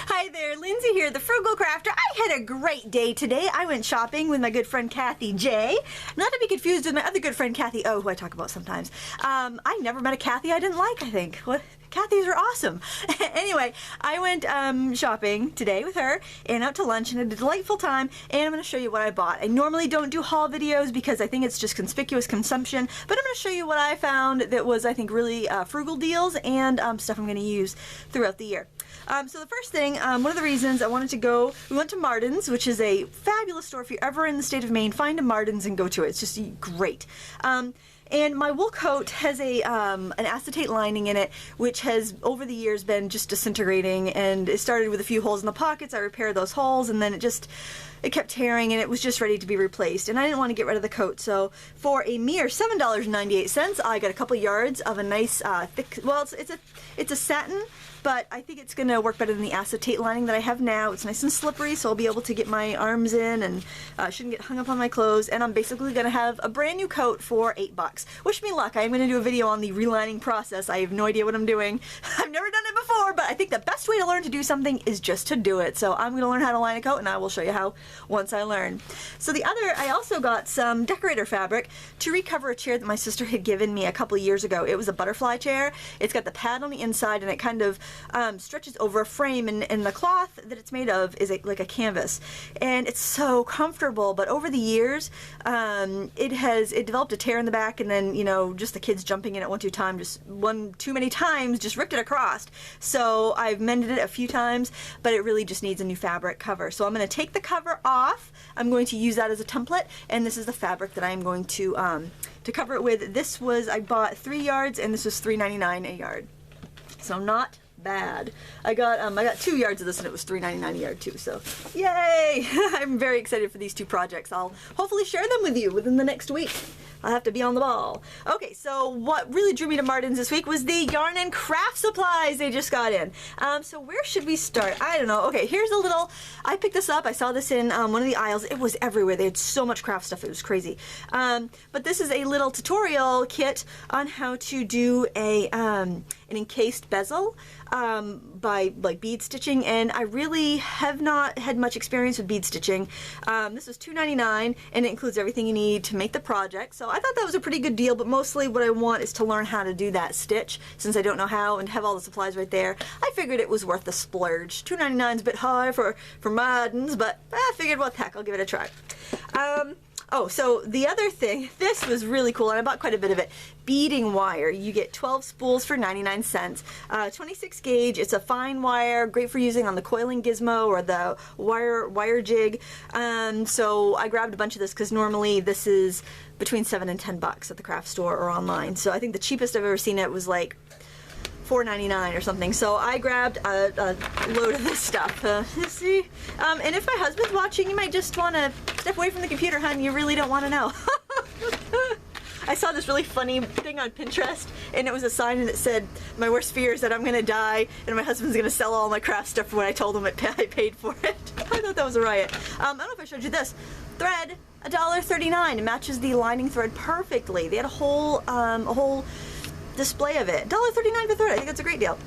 Hi there, Lindsay here, the Frugal Crafter. I had a great day today. I went shopping with my good friend Kathy J. Not to be confused with my other good friend Kathy O, who I talk about sometimes. I never met a Kathy I didn't like, I think. What? Kathys are awesome. Anyway, I went shopping today with her and out to lunch and had a delightful time, and I'm going to show you what I bought. I normally don't do haul videos because I think it's just conspicuous consumption, but I'm going to show you what I found that was, I think, really frugal deals and stuff I'm going to use throughout the year. So the first thing, one of the reasons I wanted to go, we went to Mardens, which is a fabulous store. If you're ever in the state of Maine, find a Mardens and go to it. It's just great. And my wool coat has a an acetate lining in it, which has over the years been just disintegrating, and it started with a few holes in the pockets. I repaired those holes, and then it kept tearing, and it was just ready to be replaced, and I didn't want to get rid of the coat. So for a mere $7.98, I got a couple yards of a nice thick, well, it's a satin, but I think it's going to work better than the acetate lining that I have now. It's nice and slippery, so I'll be able to get my arms in and shouldn't get hung up on my clothes, and I'm basically going to have a brand new coat for $8. Wish me luck. I'm going to do a video on the relining process. I have no idea what I'm doing. I've never done it before, but I think the best way to learn to do something is just to do it. So I'm going to learn how to line a coat, and I will show you how once I learn. So I also got some Decorator fabric to recover a chair that my sister had given me a couple years ago. It was a butterfly chair. It's got the pad on the inside, and it kind of stretches over a frame, and the cloth that it's made of is like a canvas, and it's so comfortable. But over the years, it developed a tear in the back, and then, you know, just the kids jumping in at one too many times just ripped it across. So I've mended it a few times, but it really just needs a new fabric cover. So I'm going to take the cover off. I'm going to use that as a template, and this is the fabric that I'm going to cover it with. I bought 3 yards, and this was $3.99 a yard. So not bad. I got 2 yards of this, and it was $3.99 a yard too, so yay! I'm very excited for these two projects. I'll hopefully share them with you within the next week. I'll have to be on the ball. Okay, so what really drew me to Mardens this week was the yarn and craft supplies they just got in. So where should we start? I don't know. Okay, here's a little, I picked this up. I saw this in one of the aisles. It was everywhere. They had so much craft stuff. It was crazy. But this is a little tutorial kit on how to do an encased bezel by bead stitching, and I really have not had much experience with bead stitching. This was $2.99, and it includes everything you need to make the project, so I thought that was a pretty good deal. But mostly what I want is to learn how to do that stitch, since I don't know how, and have all the supplies right there. I figured it was worth the splurge. $2.99 is a bit high for Mardens, but I figured, what the heck, I'll give it a try. Oh, so the other thing, this was really cool, and I bought quite a bit of it. Beading wire. You get 12 spools for 99 cents. 26 gauge. It's a fine wire, great for using on the coiling gizmo or the wire jig. So I grabbed a bunch of this because normally this is between $7 and $10 at the craft store or online. So I think the cheapest I've ever seen it was like $4.99 or something. So I grabbed a load of this stuff. See? And if my husband's watching, you might just want to step away from the computer, hon. You really don't want to know. I saw this really funny thing on Pinterest, and it was a sign, and it said, "My worst fear is that I'm going to die, and my husband's going to sell all my craft stuff when I told him I paid for it." I thought that was a riot. I don't know if I showed you this. Thread, $1.39. It matches the lining thread perfectly. They had a whole display of it. $1.39 per thread. I think that's a great deal.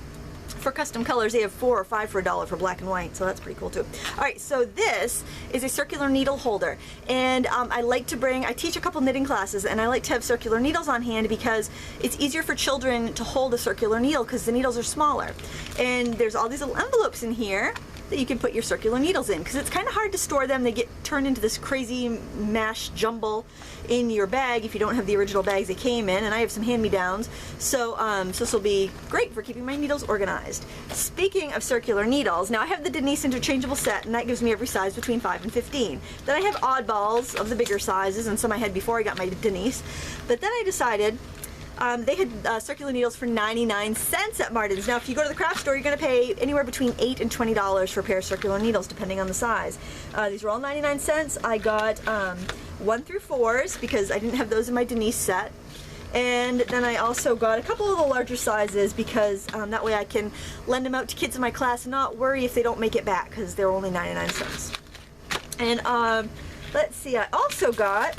For custom colors, they have 4 or 5 for $1 for black and white, so that's pretty cool too. Alright, so this is a circular needle holder, and I teach a couple knitting classes, and I like to have circular needles on hand because it's easier for children to hold a circular needle because the needles are smaller. And there's all these little envelopes in here that you can put your circular needles in, because it's kind of hard to store them. They get turned into this crazy mash jumble in your bag if you don't have the original bags they came in, and I have some hand-me-downs, so this will be great for keeping my needles organized. Speaking of circular needles, now I have the Denise interchangeable set, and that gives me every size between 5 and 15. Then I have oddballs of the bigger sizes, and some I had before I got my Denise, but then I decided they had circular needles for 99 cents at Mardens. Now, if you go to the craft store, you're going to pay anywhere between $8 and $20 for a pair of circular needles, depending on the size. These were all 99 cents. I got 1 through 4s because I didn't have those in my Denise set. And then I also got a couple of the larger sizes because that way I can lend them out to kids in my class and not worry if they don't make it back, because they're only 99 cents. And let's see, I also got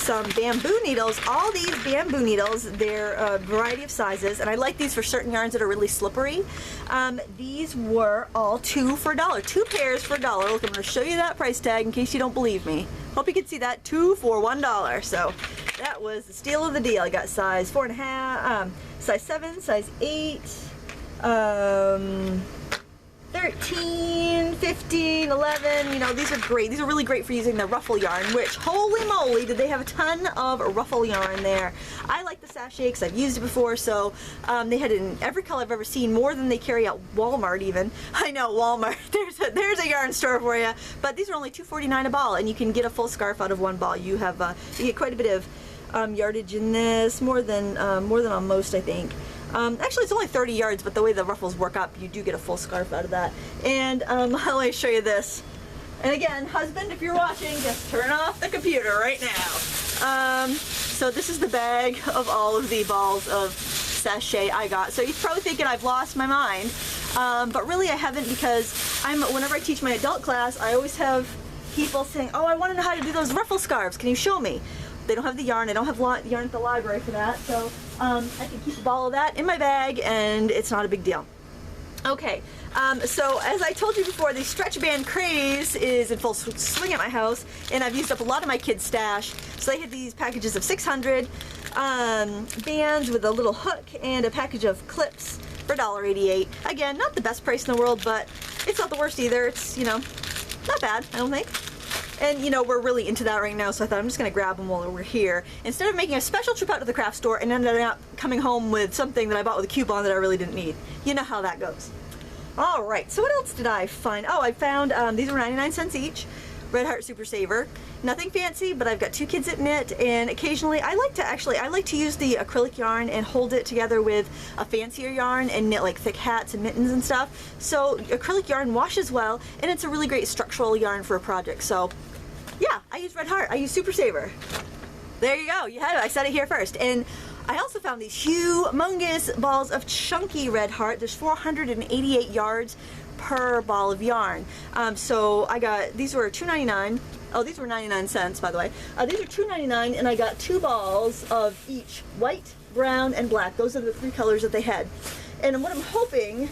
some bamboo needles. All these bamboo needles, they're a variety of sizes, and I like these for certain yarns that are really slippery. These were all 2 for $1. 2 pairs for $1. Look, I'm going to show you that price tag in case you don't believe me. Hope you can see that. 2 for $1. So that was the steal of the deal. I got size 4.5, size 7, size 8, 13, 15, 11, you know, these are great. These are really great for using the ruffle yarn, which, holy moly, did they have a ton of ruffle yarn there. I like the sachet because I've used it before, so they had it in every color I've ever seen, more than they carry out Walmart even. I know, Walmart, there's a yarn store for you, but these are only $2.49 a ball, and you can get a full scarf out of one ball. You have, you get quite a bit of yardage in this, more than on most, I think. Actually, it's only 30 yards, but the way the ruffles work up, you do get a full scarf out of that. And let me show you this. And again, husband, if you're watching, just turn off the computer right now. So this is the bag of all of the balls of sachet I got. So you're probably thinking I've lost my mind, but really I haven't, because whenever I teach my adult class, I always have people saying, oh, I want to know how to do those ruffle scarves. Can you show me? They don't have the yarn. I don't have yarn at the library for that, so I can keep a ball of that in my bag, and it's not a big deal. Okay, so as I told you before, the stretch band craze is in full swing at my house, and I've used up a lot of my kids' stash. So they had these packages of 600 bands with a little hook and a package of clips for $1.88. Again, not the best price in the world, but it's not the worst either. It's, you know, not bad, I don't think. And, you know, we're really into that right now, so I thought I'm just going to grab them while we're here. Instead of making a special trip out to the craft store and ended up coming home with something that I bought with a coupon that I really didn't need. You know how that goes. Alright, so what else did I find? Oh, I found, these were 99 cents each. Red Heart Super Saver. Nothing fancy, but I've got 2 kids that knit, and occasionally I like to use the acrylic yarn and hold it together with a fancier yarn and knit like thick hats and mittens and stuff. So acrylic yarn washes well, and it's a really great structural yarn for a project. So yeah, I use Red Heart. I use Super Saver. There you go. You had it. I said it here first. And I also found these humongous balls of chunky Red Heart. There's 488 yards per ball of yarn. So I got, these were $2.99. Oh, these were 99 cents, by the way. These are $2.99, and I got 2 balls of each, white, brown, and black. Those are the 3 colors that they had. And what I'm hoping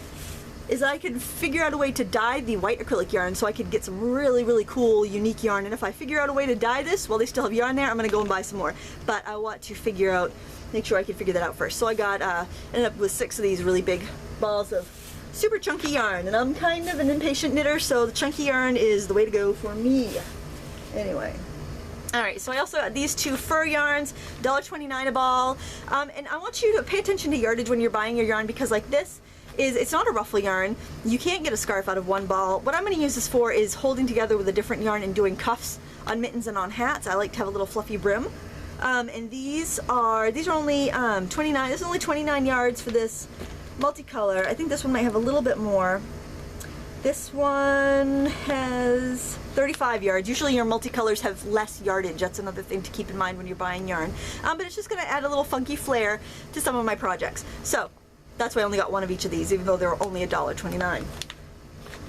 is I can figure out a way to dye the white acrylic yarn so I could get some really, really cool, unique yarn. And if I figure out a way to dye this while they still have yarn there, I'm going to go and buy some more. But I want to make sure I can figure that out first. So I got, ended up with 6 of these really big balls of super chunky yarn. And I'm kind of an impatient knitter, so the chunky yarn is the way to go for me. Anyway. Alright, so I also got these 2 fur yarns, $1.29 a ball. And I want you to pay attention to yardage when you're buying your yarn, because like this, it's not a ruffle yarn. You can't get a scarf out of one ball. What I'm going to use this for is holding together with a different yarn and doing cuffs on mittens and on hats. I like to have a little fluffy brim. And these are only 29. This is only 29 yards for this multicolor. I think this one might have a little bit more. This one has 35 yards. Usually your multicolors have less yardage. That's another thing to keep in mind when you're buying yarn. But it's just going to add a little funky flair to some of my projects. So that's why I only got 1 of each of these, even though they were only $1.29.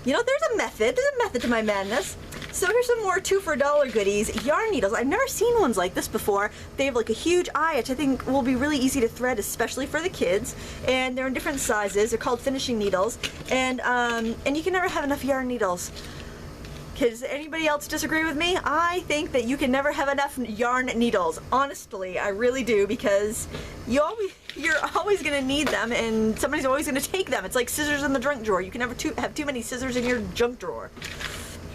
You know, there's a method to my madness. So here's some more 2 for $1 goodies. Yarn needles. I've never seen ones like this before. They have like a huge eye, which I think will be really easy to thread, especially for the kids. And they're in different sizes. They're called finishing needles. And you can never have enough yarn needles. Does anybody else disagree with me? I think that you can never have enough yarn needles. Honestly, I really do, because you're always going to need them, and somebody's always going to take them. It's like scissors in the junk drawer. You can never have too many scissors in your junk drawer.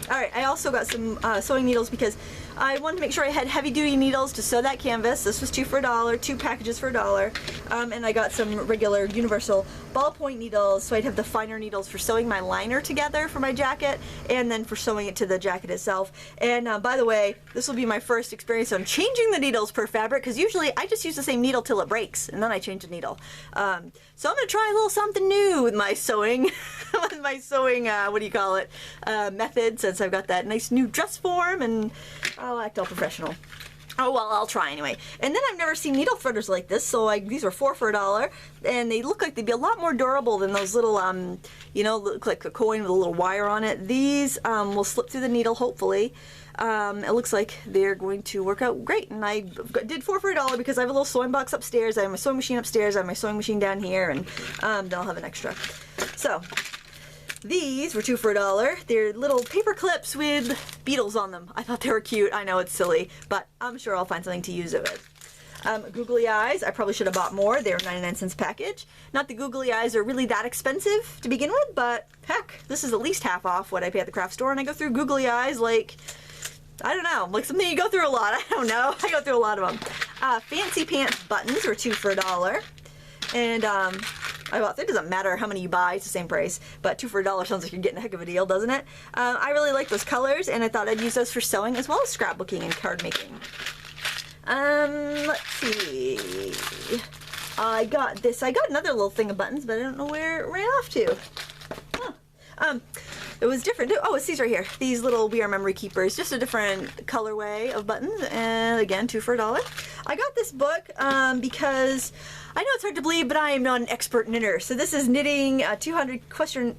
Alright, I also got some sewing needles because I wanted to make sure I had heavy-duty needles to sew that canvas. This was 2 for $1, 2 packages for $1. And I got some regular universal ballpoint needles, so I'd have the finer needles for sewing my liner together for my jacket, and then for sewing it to the jacket itself. And by the way, this will be my first experience on changing the needles per fabric, because usually I just use the same needle till it breaks, and then I change the needle. So I'm going to try a little something new with my sewing, what do you call it, method, since I've got that nice new dress form, and I'll act all professional. Oh, well, I'll try anyway. And then I've never seen needle threaders like this, so these are 4 for $1, and they look like they'd be a lot more durable than those little, you know, look like a coin with a little wire on it. These will slip through the needle, hopefully. It looks like they're going to work out great, and I did 4 for $1 because I have a little sewing box upstairs, I have my sewing machine upstairs, I have my sewing machine down here, and then I'll have an extra. So, these were 2 for $1. They're little paper clips with beetles on them. I thought they were cute. I know it's silly, but I'm sure I'll find something to use it with. Googly Eyes, I probably should have bought more. They were 99 cents package. Not that Googly Eyes are really that expensive to begin with, but heck, this is at least half off what I pay at the craft store, and I go through Googly Eyes like, I don't know, like something you go through a lot. I don't know. I go through a lot of them. Fancy Pants buttons were 2 for $1. And it doesn't matter how many you buy, it's the same price, but 2 for $1 sounds like you're getting a heck of a deal, doesn't it? I really like those colors, and I thought I'd use those for sewing as well as scrapbooking and card making. Let's see. I got another little thing of buttons, but I don't know where it ran off to. Huh. It was different. Oh, it's these right here. These little We Are Memory Keepers. Just a different colorway of buttons. And again, 2 for $1. I got this book because I know it's hard to believe, but I am not an expert knitter. So this is knitting 200 question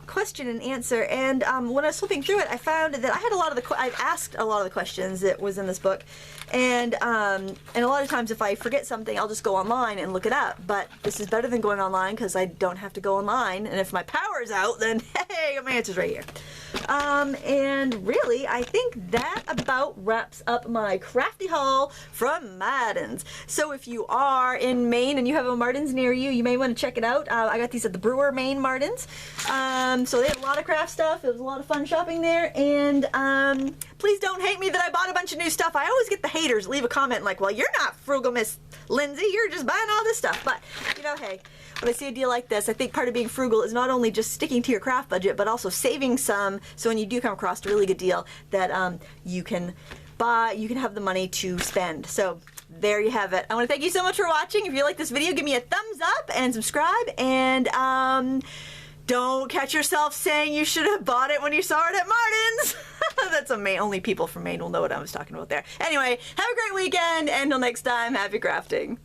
and answer. And when I was flipping through it, I found that I had I've asked a lot of the questions that was in this book. And a lot of times if I forget something, I'll just go online and look it up. But this is better than going online because I don't have to go online. And if my power's out, then hey, my answer's right here. And really, I think that about wraps up my crafty haul from Mardens. So if you are in Maine and you have a Mardens near you, you may want to check it out. I got these at the Brewer, Maine Mardens. So they had a lot of craft stuff. It was a lot of fun shopping there. And please don't hate me that I bought a bunch of new stuff. I always get the haters leave a comment like, well, you're not frugal, Miss Lindsay. You're just buying all this stuff. But, you know, hey, when I see a deal like this, I think part of being frugal is not only just sticking to your craft budget, but also saving some, so when you do come across a really good deal that you can have the money to spend. So there you have it. I want to thank you so much for watching. If you like this video, give me a thumbs up and subscribe, and don't catch yourself saying you should have bought it when you saw it at Marden's. That's only people from Maine will know what I was talking about there. Anyway, have a great weekend, and until next time, happy crafting.